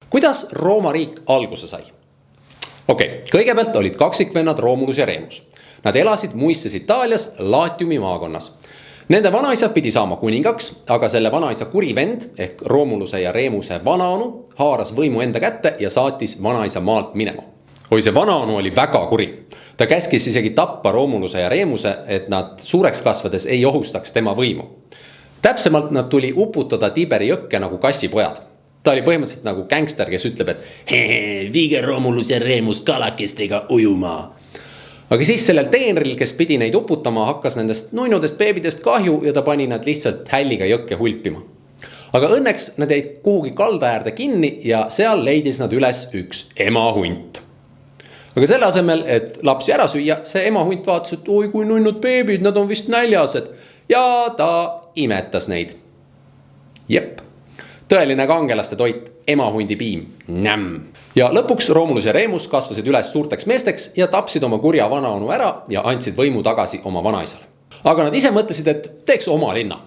Kuidas Rooma riik alguse sai? Kõigepealt olid kaksikvennad Romulus ja Remus. Nad elasid muistes Itaalias Latiumi maakonnas. Nende vanaisa pidi saama kuningaks, aga selle vanaisa kuri vend ehk Romuluse ja Remuse vanaonu haaras võimu enda kätte ja saatis vanaisa maalt minema. See vanaonu oli väga kuri. Ta käskis isegi tappa Romuluse ja Remuse, et nad suureks kasvades ei ohustaks tema võimu. Täpsemalt nad tuli uputada Tiberi jõkke nagu kassipojad. Ta oli põhimõtteliselt nagu gangster, kes ütleb, et viige Romulus ja Remus kalakestega ujuma. Aga siis sellel teenril, kes pidi neid uputama, hakkas nendest nuinudest beebidest kahju ja ta pani nad lihtsalt hälliga jõkke hulpima. Aga õnneks nad jäid kuhugi kalda äärde kinni ja seal leidis nad üles üks emahunt. Aga selle asemel, et lapsi ära süüa, see emahunt vaatas, et oi kui nunnud beebid, nad on vist näljased ja ta imetas neid. Jep. Tõeline kangelaste toit, emahundi piim, nämm. Ja lõpuks Romulus ja Remus kasvasid üles suurteks meesteks ja tapsid oma kurja vanaonu ära ja andsid võimu tagasi oma vanaisale. Aga nad ise mõtlesid, et teeks oma linna.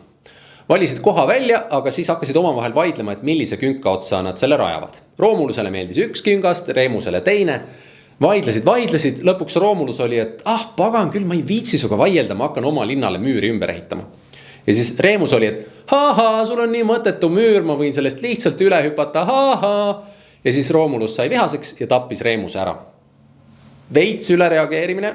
Valisid koha välja, aga siis hakkasid omavahel vaidlema, et millise künka otsa nad selle rajavad. Romulusele meeldis üks küngast, Remusele teine. Vaidlesid, lõpuks Romulus oli, et pagan küll, ma ei viitsi suga vaielda, ma hakkan oma linnale müüri ümber ehitama. Ja siis Remus oli, et sul on nii mõttetu müür, ma võin sellest lihtsalt üle hüpata, Ja siis Romulus sai vihaseks ja tappis Remuse ära. Veits ülereageerimine.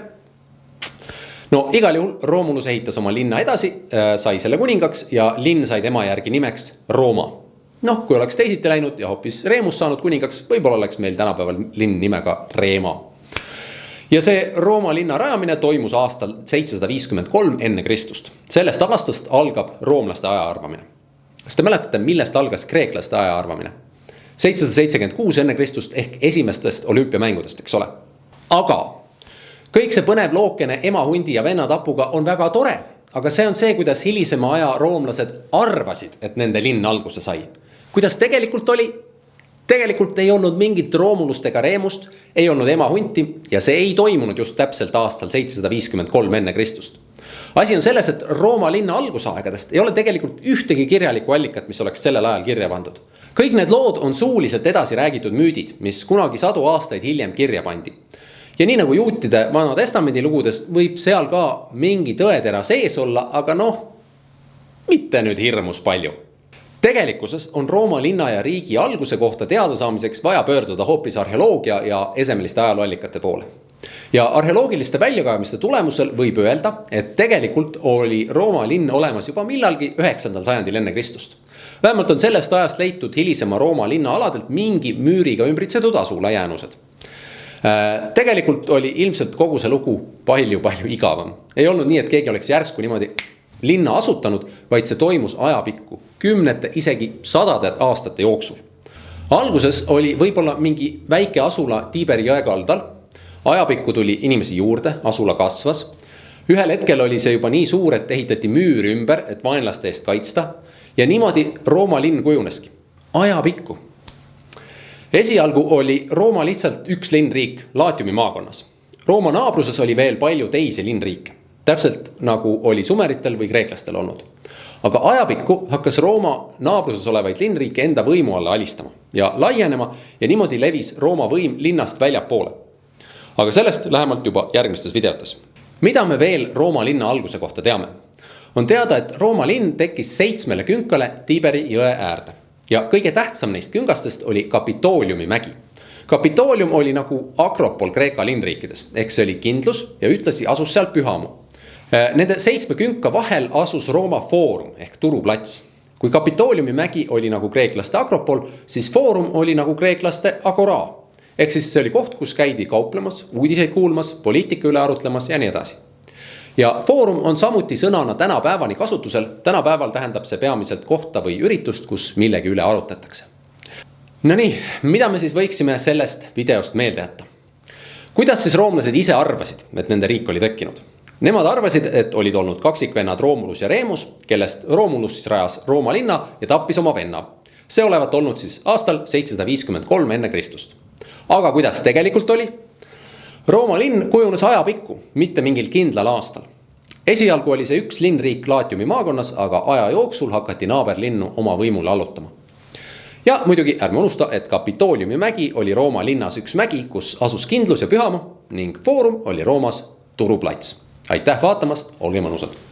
Igal juhul Romulus ehitas oma linna edasi, sai selle kuningaks ja linn sai tema järgi nimeks Rooma. Kui oleks teisiti läinud ja hoopis Remus saanud kuningaks, võib-olla oleks meil tänapäeval linn nimega Reema. Ja see Rooma linna rajamine toimus aastal 753 enne Kristust. Sellest aastast algab roomlaste ajaarvamine. Kas te mäletate, millest algas kreeklaste ajaarvamine? 776 enne Kristust ehk esimestest olümpiamängudest, eks ole. Aga kõik see põnev lookene emahundi ja venna tapuga on väga tore. Aga see on see, kuidas hilisema aja roomlased arvasid, et nende linn alguse sai. Kuidas tegelikult oli? Tegelikult ei olnud mingit Romulust ega Remust, ei olnud emahunti ja see ei toimunud just täpselt aastal 753 enne Kristust. Asi on selles, et Rooma linna algusaegadest ei ole tegelikult ühtegi kirjalikku allikat, mis oleks sellel ajal kirja pandud. Kõik need lood on suuliselt edasi räägitud müüdid, mis kunagi 100 aastaid hiljem kirja pandi. Ja nii nagu juutide Vana Testamendi lugudes võib seal ka mingi tõetera sees olla, aga mitte nüüd hirmus palju. Tegelikkuses on Rooma linna ja riigi alguse kohta teada saamiseks vaja pöörduda hoopis arheoloogia ja esemeliste ajalooallikate poole. Ja arheoloogiliste väljakaevamiste tulemusel võib öelda, et tegelikult oli Rooma linn olemas juba millalgi 9. sajandil enne Kristust. Vähemalt on sellest ajast leitud hilisema Rooma linna aladelt mingi müüriga ümbritsetud asula jäänused. Tegelikult oli ilmselt kogu see lugu palju igavam. Ei olnud nii, et keegi oleks järsku niimoodi linna asutanud, vaid see toimus ajapikku, kümnete, isegi sadade aastate jooksul. Alguses oli võib-olla mingi väike asula Tiberi jõe kaldal, ajapikku tuli inimesi juurde, asula kasvas. Ühel hetkel oli see juba nii suur, et ehitati müüri ümber, et vaenlaste eest kaitsta ja niimoodi Rooma linn kujuneski, ajapikku. Esialgu oli Rooma lihtsalt üks linnriik Latiumi maakonnas. Rooma naabruses oli veel palju teisi linnriike. Täpselt nagu oli sumeritel või kreeklastel olnud. Aga ajapikku hakkas Rooma naabruses olevaid linnriike enda võimu alla alistama ja laienema ja niimoodi levis Rooma võim linnast väljapoole. Aga sellest lähemalt juba järgmistes videotes. Mida me veel Rooma linna alguse kohta teame? On teada, et Rooma linn tekkis 7 künkale Tiberi jõe äärde. Ja kõige tähtsam neist küngastest oli Kapitooliumi mägi. Kapitoolium oli nagu Akropol Kreeka linnriikides, ehk see oli kindlus ja ühtlasi asus seal pühamu. Nende 7 künka vahel asus Rooma Foorum ehk turuplats. Kui Kapitooliumi mägi oli nagu kreeklaste Akropol, siis Foorum oli nagu kreeklaste Agora. Ehk siis see oli koht, kus käidi kauplemas, uudiseid kuulmas, poliitika üle arutlemas ja nii edasi. Ja Foorum on samuti sõnana tänapäevani kasutusel. Tänapäeval tähendab see peamiselt kohta või üritust, kus millegi üle arutatakse. No nii, mida me siis võiksime sellest videost meelde jätta? Kuidas siis roomlased ise arvasid, et nende riik oli tekkinud? Nemad arvasid, et olid olnud kaksikvennad Romulus ja Remus, kellest Romulus siis rajas Rooma linna ja tappis oma venna. See olevat olnud siis aastal 753 enne Kristust. Aga kuidas tegelikult oli? Rooma linn kujunes ajapikku, mitte mingil kindlal aastal. Esialgu oli see üks linnriik Latiumi maakonnas, aga aja jooksul hakati naaberlinnu oma võimule allutama. ja muidugi ärme unusta, et Kapitooliumi mägi oli Rooma linnas üks mägi, kus asus kindlus ja pühamu ning Foorum oli Roomas turuplats. aitäh vaatamast, olge mõnusad!